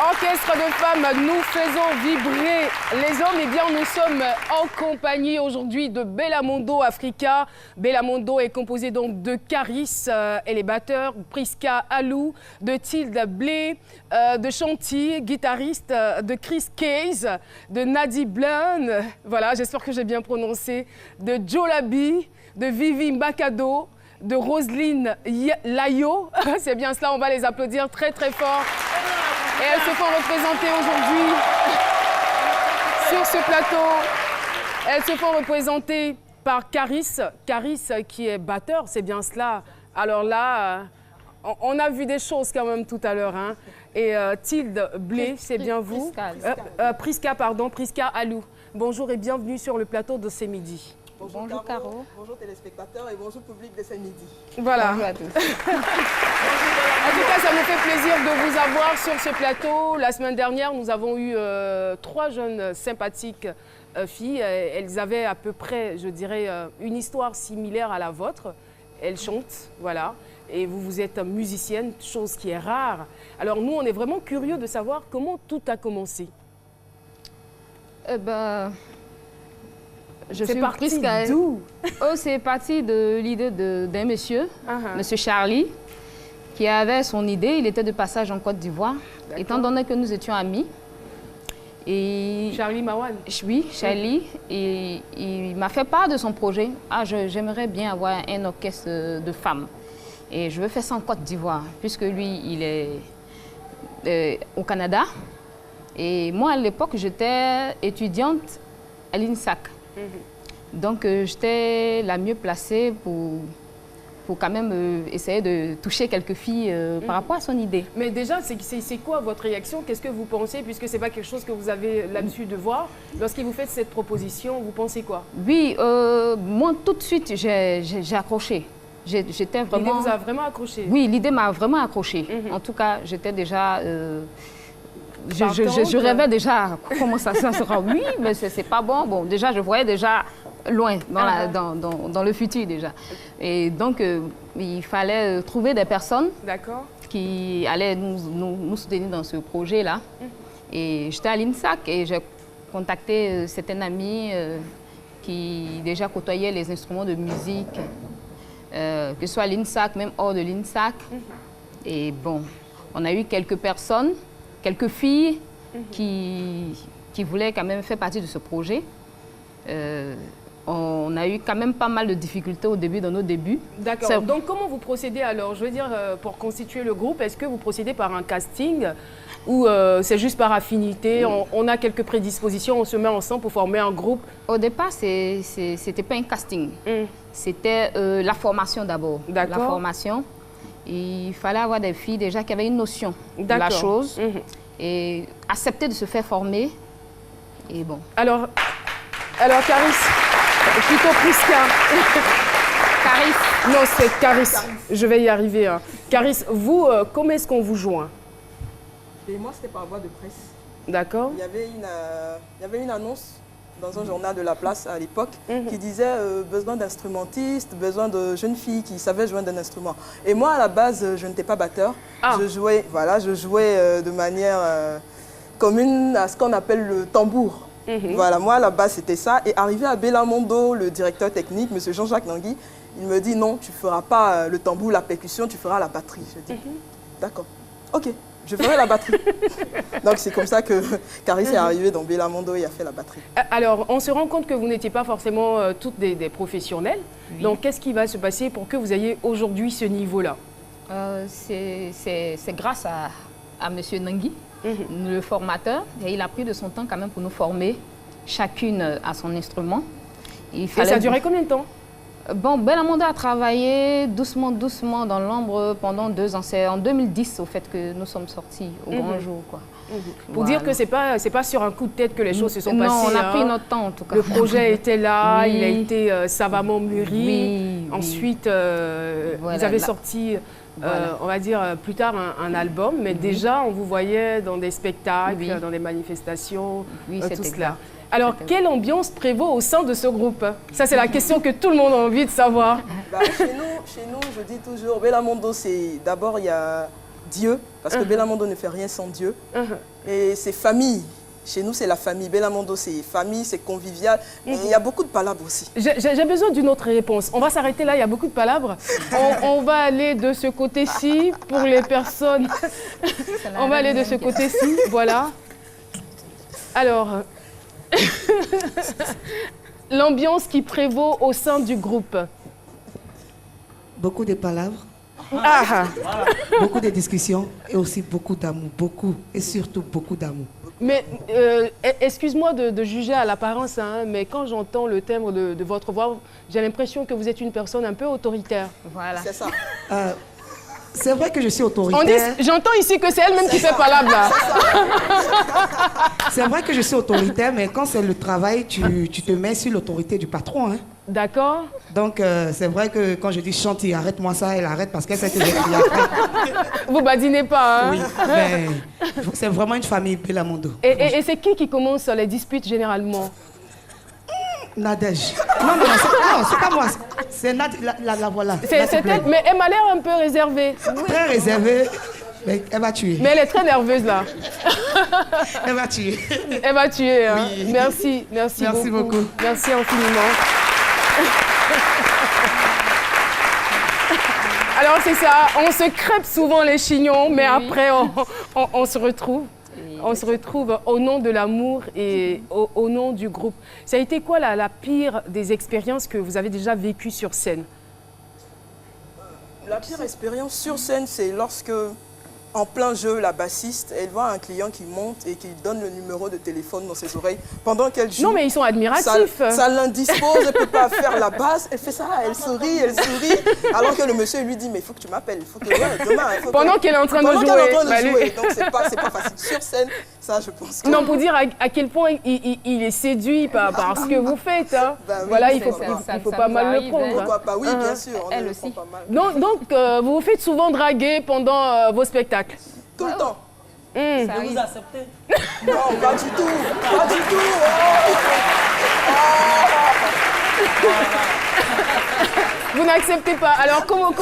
Orchestre de femmes, nous faisons vibrer les hommes. Eh bien, nous sommes en compagnie aujourd'hui de Bellamondo Africa. Bellamondo est composé donc de Caris et les batteurs, Priska Alou, de Tilda Blé, de Chanty, guitariste, de Chris Case, de Nadi Blun, voilà, j'espère que j'ai bien prononcé, de Joe Labi, de Vivi Mbakado, de Roselyne Layo. C'est bien cela, on va les applaudir très très fort. Et elles se font représenter aujourd'hui sur ce plateau. Elles se font représenter par Caris. Caris qui est batteur, c'est bien cela. Alors là, on a vu des choses quand même tout à l'heure. Hein. Et Tilde Blé, c'est bien vous. Priska, pardon, Priska Alou. Bonjour et bienvenue sur le plateau de C'est Midi. Bonjour Caro. Bonjour téléspectateurs et bonjour public de C'est Midi. Voilà. Bonjour à tous. En tout cas, ça me fait plaisir de vous avoir sur ce plateau. La semaine dernière, nous avons eu 3 jeunes sympathiques filles. Elles avaient à peu près, je dirais, une histoire similaire à la vôtre. Elles chantent, voilà. Et vous êtes musicienne, chose qui est rare. Alors nous, on est vraiment curieux de savoir comment tout a commencé. Je suis partie d'où? C'est parti de l'idée d'un monsieur, monsieur Charlie, qui avait son idée. Il était de passage en Côte d'Ivoire, étant donné que nous étions amis. Et Charlie Mawan? Oui, Charlie. Et il m'a fait part de son projet. Ah, j'aimerais bien avoir un orchestre de femmes. Et je veux faire ça en Côte d'Ivoire, puisque lui, il est au Canada. Et moi, à l'époque, j'étais étudiante à l'INSAC. Donc, j'étais la mieux placée pour quand même essayer de toucher quelques filles par rapport à son idée. Mais déjà, c'est quoi votre réaction? Qu'est-ce que vous pensez? Puisque ce n'est pas quelque chose que vous avez l'habitude de voir. Lorsqu'il vous fait cette proposition, vous pensez quoi? Oui, moi, tout de suite, j'ai accroché. J'étais vraiment... L'idée vous a vraiment accroché? Oui, l'idée m'a vraiment accroché. En tout cas, j'étais déjà... Je rêvais déjà comment ça sera. Oui, mais c'est pas bon. Bon, déjà, je voyais déjà loin dans le futur déjà. Et donc, il fallait trouver des personnes qui allaient nous soutenir dans ce projet-là. Et j'étais à l'INSAC et j'ai contacté certains amis qui déjà côtoyaient les instruments de musique, que ce soit à l'INSAC, même hors de l'INSAC. Et bon, on a eu quelques personnes, quelques filles qui voulaient quand même faire partie de ce projet. On a eu quand même pas mal de difficultés au début, dans nos débuts. D'accord. Donc, comment vous procédez alors? Je veux dire, pour constituer le groupe, est-ce que vous procédez par un casting ou c'est juste par affinité? On a quelques prédispositions, on se met ensemble pour former un groupe? Au départ, c'était pas un casting. C'était la formation d'abord. La formation. Il fallait avoir des filles déjà qui avaient une notion de la chose et accepter de se faire former. Et bon. Alors Caris, plutôt Priska. Caris. Non, c'est Caris. Je vais y arriver. Hein. Caris, vous, comment est-ce qu'on vous joint? Et moi, c'était par voie de presse. D'accord. Il y avait une annonce dans un journal de la place à l'époque qui disait besoin d'instrumentistes, besoin de jeunes filles qui savaient jouer d'un instrument. Et moi, à la base, je n'étais pas batteur. Je jouais de manière commune à ce qu'on appelle le tambour. Voilà, moi, à la base, c'était ça. Et arrivé à Bellamondo, le directeur technique, M. Jean-Jacques Nangui, il me dit non, tu ne feras pas le tambour, la percussion, tu feras la batterie. Je dis d'accord, ok. Je ferai la batterie. Donc c'est comme ça que Caris est arrivé dans Bellamondo et a fait la batterie. Alors, on se rend compte que vous n'étiez pas forcément toutes des professionnels. Oui. Donc, qu'est-ce qui va se passer pour que vous ayez aujourd'hui ce niveau-là? C'est grâce à M. Nangui, le formateur. Et il a pris de son temps quand même pour nous former, chacune à son instrument. Et ça a duré combien de temps? Bon, Bellamondo a travaillé doucement dans l'ombre pendant 2 ans. C'est en 2010, au fait, que nous sommes sortis au grand jour, quoi. Pour dire que c'est pas sur un coup de tête que les choses se sont passées. Non, on a pris notre temps, en tout cas. Le projet était là, il a été savamment mûri. Ensuite, vous avez sorti, on va dire, plus tard un album. Mais déjà, on vous voyait dans des spectacles, dans des manifestations, tout cela. Alors, quelle ambiance prévaut au sein de ce groupe? Ça, c'est la question que tout le monde a envie de savoir. Chez nous, je dis toujours, Bellamondo, c'est d'abord, il y a Dieu, parce que Bellamondo ne fait rien sans Dieu. Et c'est famille. Chez nous, c'est la famille. Bellamondo, c'est famille, c'est convivial. Et il y a beaucoup de palabres aussi. J'ai besoin d'une autre réponse. On va s'arrêter là, il y a beaucoup de palabres. On va aller de ce côté-ci pour les personnes. On va aller de ce côté-ci, voilà. Alors, l'ambiance qui prévaut au sein du groupe. Beaucoup de palabres, beaucoup de discussions et aussi beaucoup d'amour, beaucoup et surtout beaucoup d'amour. Mais excuse-moi de juger à l'apparence, hein, mais quand j'entends le timbre de votre voix, j'ai l'impression que vous êtes une personne un peu autoritaire. Voilà. C'est ça. C'est vrai que je suis autoritaire. J'entends ici que c'est elle-même qui fait palabre là. C'est vrai que je suis autoritaire, mais quand c'est le travail, tu te mets sur l'autorité du patron. Hein. D'accord. Donc, c'est vrai que quand je dis Chanty, arrête-moi ça, elle arrête parce qu'elle sait que j'ai crié après. Vous badinez pas, hein? Oui, mais c'est vraiment une famille Bellamondo. Et c'est qui commence les disputes généralement? Nadège. Non, c'est pas moi. C'est la voilà. C'est elle, mais elle m'a l'air un peu réservée. Très réservée, mais elle va tuer. Mais elle est très nerveuse là. Elle va tuer. Elle va tuer. Hein. Oui. Merci beaucoup. Merci infiniment. Alors c'est ça, on se crêpe souvent les chignons, mais après on se retrouve. On se retrouve au nom de l'amour et au nom du groupe. Ça a été quoi la pire des expériences que vous avez déjà vécues sur scène? La pire expérience sur scène, c'est lorsque, en plein jeu, la bassiste, elle voit un client qui monte et qui donne le numéro de téléphone dans ses oreilles pendant qu'elle joue. Non, mais ils sont admiratifs. Ça l'indispose, elle ne peut pas faire la basse. Elle fait ça, elle sourit. Alors que le monsieur lui dit, mais il faut que tu m'appelles, il faut que demain. Pendant qu'elle est en train de jouer. Donc, c'est pas facile. Sur scène, ça, je pense que... Non, pour dire à quel point il est séduit par ce que vous faites. Hein. Bah oui, voilà, il faut pas mal le prendre. Pourquoi pas? Oui, bien sûr. Elle aussi. Pas mal. Donc vous vous faites souvent draguer pendant vos spectacles? Tout le temps. Ça arrive. Vous acceptez? Non, pas du tout. Pas du tout. Vous n'acceptez pas. Alors, comment...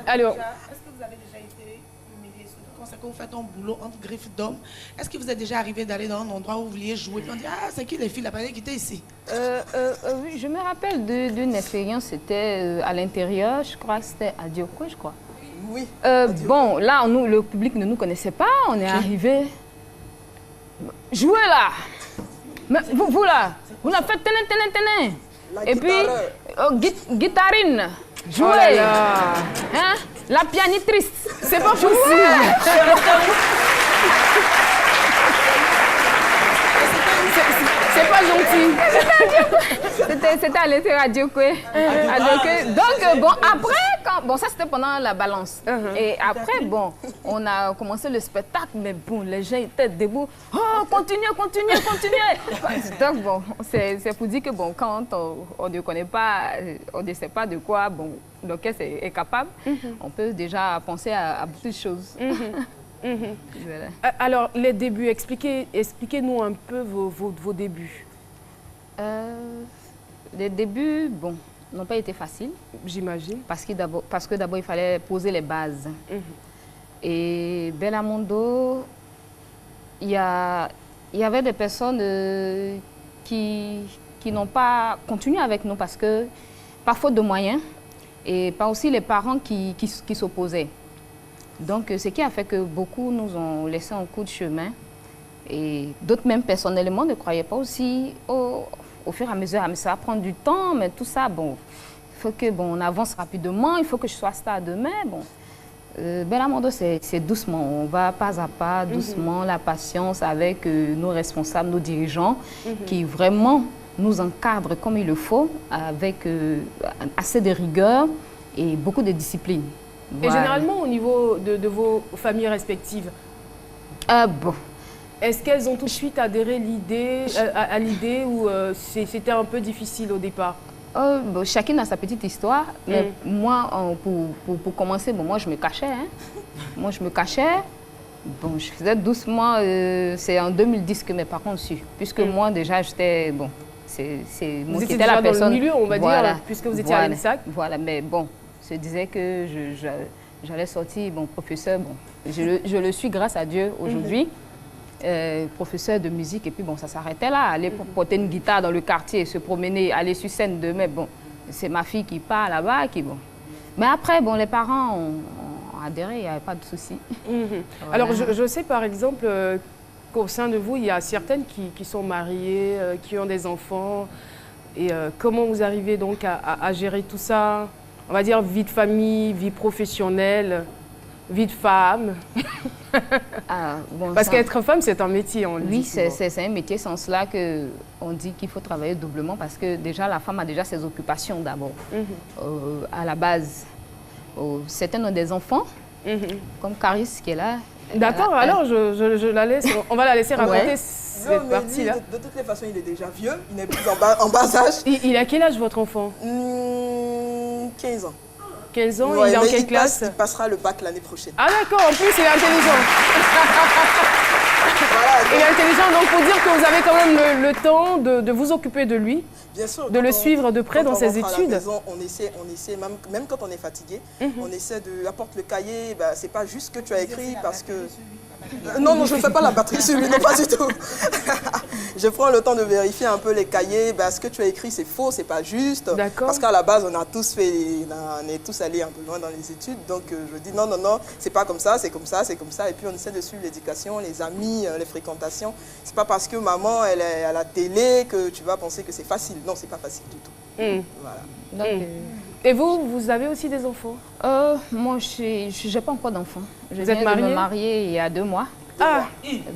Alors... Est-ce que vous avez déjà été humilié, surtout quand c'est que vous faites un boulot entre griffes d'hommes? Est-ce que vous êtes déjà arrivé d'aller dans un endroit où vous vouliez jouer, puis on dit, ah, c'est qui les filles, la personne qui était ici? Oui, je me rappelle d'une expérience, c'était à l'intérieur, je crois que c'était à Diokwe, je crois. Oui. Bon, là, le public ne nous connaissait pas, on est arrivé. Jouez là! Mais vous là, vous la faites tenez. Et puis, guitarine, jouez! Oh là là. Hein? La pianitrice, C'est pas possible! C'est pas gentil. C'était à l'intérieur à Diokwe. Donc, bon, après, ça c'était pendant la balance. Et après, bon, on a commencé le spectacle, mais bon, les gens étaient debout. Oh, continuez. Donc, bon, c'est pour dire que, bon, quand on ne connaît pas, on ne sait pas de quoi, bon, l'orchestre est capable, on peut déjà penser à beaucoup de choses. Voilà. Alors, les débuts, expliquez-nous un peu vos débuts. Les débuts, bon, n'ont pas été faciles. J'imagine. Parce que d'abord, il fallait poser les bases. Et Bellamondo, il y avait des personnes qui n'ont pas continué avec nous parce que, par faute de moyens, et pas aussi les parents qui s'opposaient. Donc, ce qui a fait que beaucoup nous ont laissé un coup de chemin. Et d'autres, même personnellement, ne croyaient pas aussi au fur et à mesure. Mais ça va prendre du temps, mais tout ça, bon, il faut que, bon, on avance rapidement, il faut que je sois star demain. Bon. Bellamondo, c'est doucement, on va pas à pas, doucement, la patience avec nos responsables, nos dirigeants, qui vraiment nous encadrent comme il le faut, avec assez de rigueur et beaucoup de discipline. Et généralement, au niveau de vos familles respectives, bon. Est-ce qu'elles ont tout de suite adhéré à l'idée ou c'était un peu difficile au départ? Bon, chacune a sa petite histoire. Mais moi, pour commencer, bon, moi, je me cachais. Hein. Moi, je me cachais. Bon, je faisais doucement. C'est en 2010 que mes parents ont su. Puisque moi, déjà, j'étais... Bon, c'est moi qui étais la personne. Dans le milieu, on va dire, puisque vous étiez à l'ENSAC. Voilà, mais bon, je disais que j'allais sortir, bon, professeur, bon, je le suis grâce à Dieu aujourd'hui, professeur de musique, et puis bon, ça s'arrêtait là, aller porter une guitare dans le quartier, se promener, aller sur scène demain, bon, c'est ma fille qui part là-bas, qui bon. Mais après, bon, les parents ont adhéré, il n'y avait pas de souci. Voilà. Alors, je sais par exemple qu'au sein de vous, il y a certaines qui sont mariées, qui ont des enfants. Et comment vous arrivez donc à gérer tout ça? On va dire vie de famille, vie professionnelle, vie de femme. Bon, parce qu'être femme, c'est un métier, on le dit. Oui, c'est un métier sans cela qu'on dit qu'il faut travailler doublement parce que déjà, la femme a déjà ses occupations d'abord. À la base, certains ont des enfants, comme Caris qui est là. D'accord, alors je la laisse, on va la laisser raconter cette partie-là. De toutes les façons, il est déjà vieux, il n'est plus en bas âge. Il a quel âge votre enfant? 15 ans. 15 ans, il est en quelle classe? Il passera le bac l'année prochaine. Ah d'accord, en plus il est intelligent. Voilà, il est intelligent, donc pour dire que vous avez quand même le temps de vous occuper de lui. Bien sûr, de le suivre de près dans ses études. À la maison, on essaie même quand on est fatigué, on essaie de apporter le cahier. Bah, c'est pas juste que tu as écrit parce que. Non, je ne fais pas la batterie sur lui, non, pas du tout. Je prends le temps de vérifier un peu les cahiers. Bah, ce que tu as écrit, c'est faux, c'est pas juste. Parce qu'à la base, on est tous allés un peu loin dans les études. Donc, je dis non, c'est pas comme ça, c'est comme ça, c'est comme ça. Et puis, on essaie de suivre l'éducation, les amis, les fréquentations. C'est pas parce que maman, elle est à la télé que tu vas penser que c'est facile. Non, c'est pas facile du tout. Voilà. Donc, et vous avez aussi des enfants? Moi, je n'ai pas encore d'enfants. Je viens de me marier il y a 2 mois. Ah,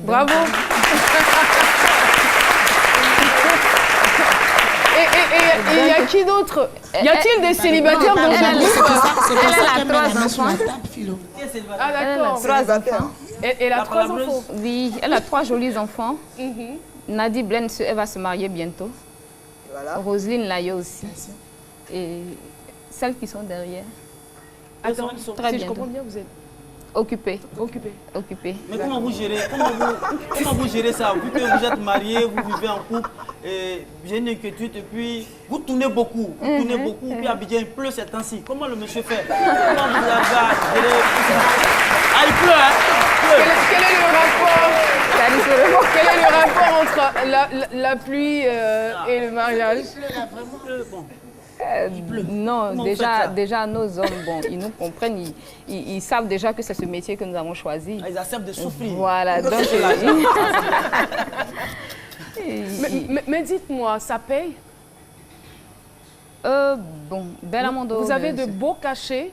bravo. Et il y a qui d'autre? Y a-t-il des célibataires dans ce groupe? Elle a 3 enfants. Ah d'accord. Elle a 3 enfants? Oui, elle a 3 jolis enfants. Nadie Blaine, elle va se marier bientôt. Voilà. Roselyne Layo aussi. Et celles qui sont derrière. Attends, très si bien. Je comprends bien, vous êtes occupée. Mais comment vous gérez ça? Vu que vous êtes mariés, vous vivez en couple, j'ai une inquiétude et puis vous tournez beaucoup. Puis Abidjan, il pleut ces temps-ci. Comment le monsieur fait? Comment vous avez géré ça? Ah, il pleut, hein? Quel est le rapport? Quel est le rapport entre la pluie et le mariage? Non, déjà nos hommes, bon, ils nous comprennent, ils savent déjà que c'est ce métier que nous avons choisi. Ils acceptent de souffrir. Voilà, donc... mais dites-moi, ça paye? Bon, Bellamondo... Vous avez de beaux cachets?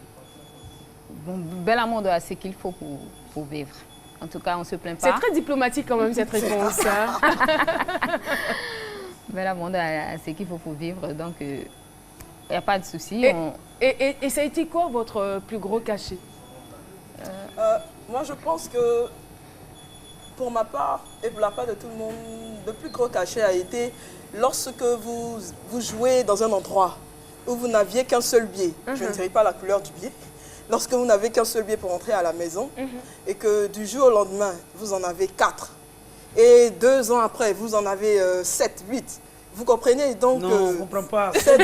Bon, Bellamondo a ce qu'il faut pour vivre. En tout cas, on ne se plaint pas. C'est très diplomatique quand même cette réponse. Bellamondo a ce qu'il faut pour vivre, donc... Il n'y a pas de souci. Et ça a été quoi votre plus gros cachet? Moi, je pense que pour ma part et pour la part de tout le monde, le plus gros cachet a été lorsque vous jouez dans un endroit où vous n'aviez qu'un seul billet. Je ne dirai pas la couleur du billet. Lorsque vous n'avez qu'un seul billet pour entrer à la maison et que du jour au lendemain, vous en avez 4. Et 2 ans après, vous en avez 7, 8. Vous comprenez donc? Non, je ne comprends pas. Non, si, tu le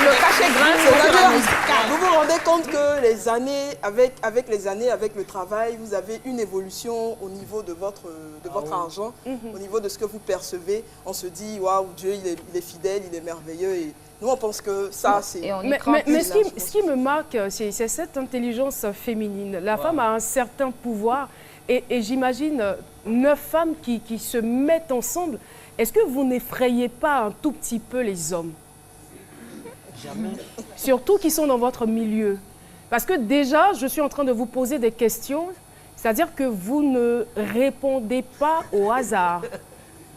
le cachet grand. Vous vous rendez compte que les années, avec les années, avec le travail, vous avez une évolution au niveau de votre argent, au niveau de ce que vous percevez. On se dit, waouh, Dieu, il est fidèle, il est merveilleux. Et nous, on pense que ça, c'est... Mais ce qui me marque, c'est cette intelligence féminine. La femme a un certain pouvoir. Et j'imagine 9 femmes qui se mettent ensemble. Est-ce que vous n'effrayez pas un tout petit peu les hommes? Jamais. Surtout qui sont dans votre milieu. Parce que déjà, je suis en train de vous poser des questions, c'est-à-dire que vous ne répondez pas au hasard.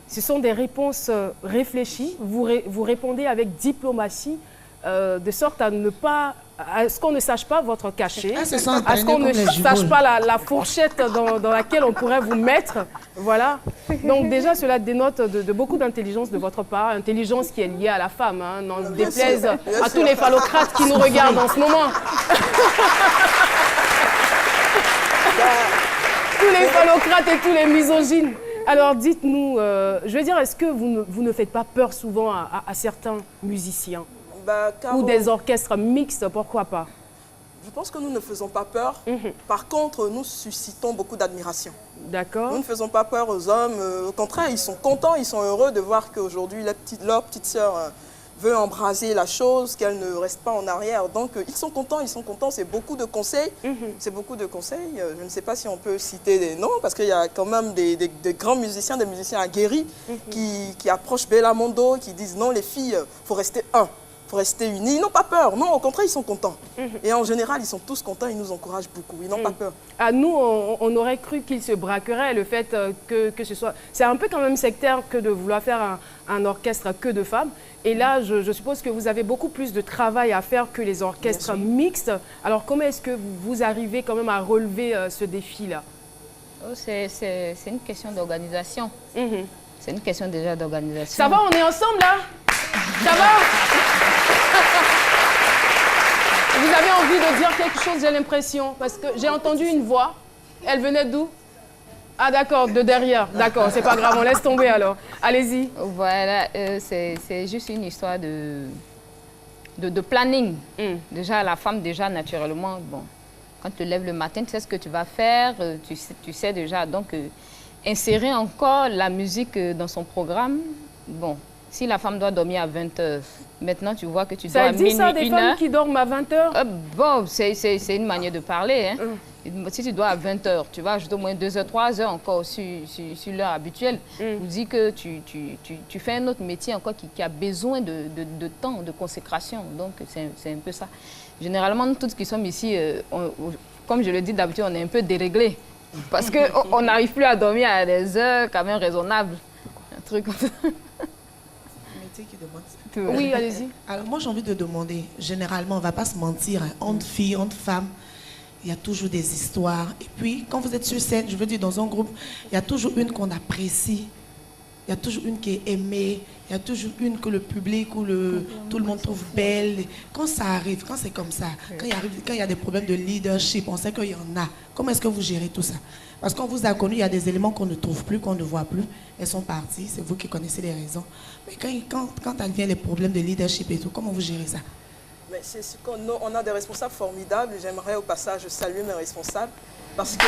Ce sont des réponses réfléchies. Vous répondez avec diplomatie, de sorte à ne pas... à ce qu'on ne sache pas votre cachet, à ce qu'on ne sache pas la fourchette dans laquelle on pourrait vous mettre. Voilà. Donc déjà, cela dénote de beaucoup d'intelligence de votre part, intelligence qui est liée à la femme, hein, n'en déplaise à tous les phallocrates qui nous regardent en ce moment. Tous les phallocrates et tous les misogynes. Alors dites-nous, je veux dire, est-ce que vous ne faites pas peur souvent à certains musiciens? Ou des orchestres mixtes, pourquoi pas? Je pense que nous ne faisons pas peur. Par contre, nous suscitons beaucoup d'admiration. D'accord. Nous ne faisons pas peur aux hommes. Au contraire, ils sont contents, ils sont heureux de voir qu'aujourd'hui, leur petite sœur veut embraser la chose, qu'elle ne reste pas en arrière. Donc, ils sont contents, c'est beaucoup de conseils. C'est beaucoup de conseils. Je ne sais pas si on peut citer des noms, parce qu'il y a quand même des grands musiciens, des musiciens aguerris qui approchent Bellamondo, qui disent non, les filles, il faut rester un. Il faut rester unis. Ils n'ont pas peur. Non, au contraire, ils sont contents. Et en général, ils sont tous contents. Ils nous encouragent beaucoup. Ils n'ont pas peur. À nous, on aurait cru qu'ils se braqueraient. Le fait que ce soit... C'est un peu quand même sectaire que de vouloir faire un orchestre que de femmes. Et là, je suppose que vous avez beaucoup plus de travail à faire que les orchestres mixtes. Alors, comment est-ce que vous arrivez quand même à relever ce défi-là? C'est une question d'organisation. C'est une question déjà d'organisation. Ça va, on est ensemble là? Ça va? Vous avez envie de dire quelque chose, j'ai l'impression, parce que j'ai entendu une voix. Elle venait d'où? Ah d'accord, de derrière. D'accord, c'est pas grave, on laisse tomber alors. Allez-y. Voilà, c'est juste une histoire de planning. Déjà, la femme, déjà, naturellement, bon, quand tu te lèves le matin, tu sais ce que tu vas faire, tu sais déjà. Donc, insérer encore la musique dans son programme, bon, si la femme doit dormir à 20h, maintenant tu vois que tu dors à minuit, 1h. Ça existe ça, des femmes qui dorment à 20h? Bon, c'est une manière de parler. Hein. Si tu dors à 20h, tu vas ajouter au moins 2h, 3h encore sur l'heure habituelle. Vous dit que tu fais un autre métier encore qui a besoin de temps, de consécration. Donc c'est un peu ça. Généralement, nous tous qui sommes ici, comme je le dis d'habitude, on est un peu déréglés. Parce qu'on n'arrive plus à dormir à des heures quand même raisonnables. Un truc comme ça. Qui demande. Oui, allez-y. Alors moi j'ai envie de demander, généralement on ne va pas se mentir, hein, entre filles, entre femmes, il y a toujours des histoires. Et puis quand vous êtes sur scène, je veux dire dans un groupe, il y a toujours une qu'on apprécie, il y a toujours une qui est aimée, il y a toujours une que le public ou tout le monde trouve belle. Quand ça arrive, quand c'est comme ça, quand il y a des problèmes de leadership, on sait qu'il y en a. Comment est-ce que vous gérez tout ça? Parce qu'on vous a connu, il y a des éléments qu'on ne trouve plus, qu'on ne voit plus. Elles sont parties, c'est vous qui connaissez les raisons. Mais quand vient les problèmes de leadership et tout, comment vous gérez ça? Mais c'est ce on a des responsables formidables. J'aimerais au passage saluer mes responsables parce que...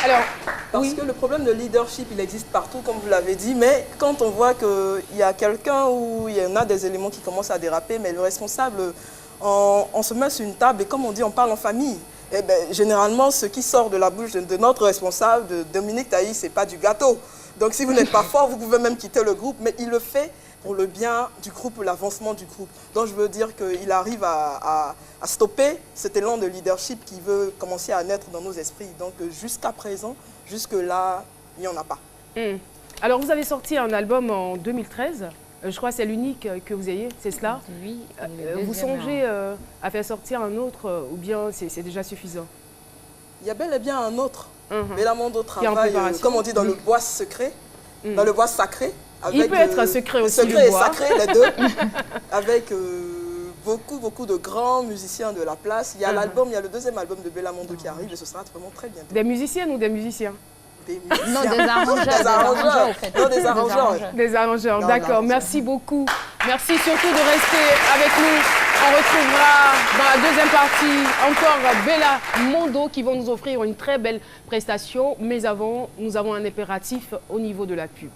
Alors, parce que le problème de leadership, il existe partout, comme vous l'avez dit, mais quand on voit qu'il y a quelqu'un où il y en a des éléments qui commencent à déraper, mais le responsable, on se met sur une table et comme on dit, on parle en famille. Et bien, généralement, ce qui sort de la bouche de notre responsable, de Dominique Taï, ce n'est pas du gâteau. Donc si vous n'êtes pas fort, vous pouvez même quitter le groupe, mais il le fait pour le bien du groupe, pour l'avancement du groupe. Donc je veux dire qu'il arrive à stopper cet élan de leadership qui veut commencer à naître dans nos esprits. Donc jusqu'à présent, jusque-là, il n'y en a pas. Alors vous avez sorti un album en 2013, je crois que c'est l'unique que vous ayez, c'est cela? Oui. Vous songez à faire sortir un autre ou bien c'est déjà suffisant? Il y a bel et bien un autre. Bellamondo travaille, comme on dit, dans le bois secret, dans le bois sacré. Avec, il peut être secret aussi, secret le bois. Et sacré, les deux. Avec beaucoup de grands musiciens de la place. Il y a l'album, il y a le deuxième album de Bellamondo qui arrive et ce sera vraiment très bientôt. Des musiciennes ou des musiciens? Des musiciens. Non, des arrangeurs. Non, des arrangeurs. Des arrangeurs, d'accord. Merci beaucoup. Merci surtout de rester avec nous. On retrouvera dans la deuxième partie encore Bellamondo qui vont nous offrir une très belle prestation. Mais avant, nous avons un impératif au niveau de la pub.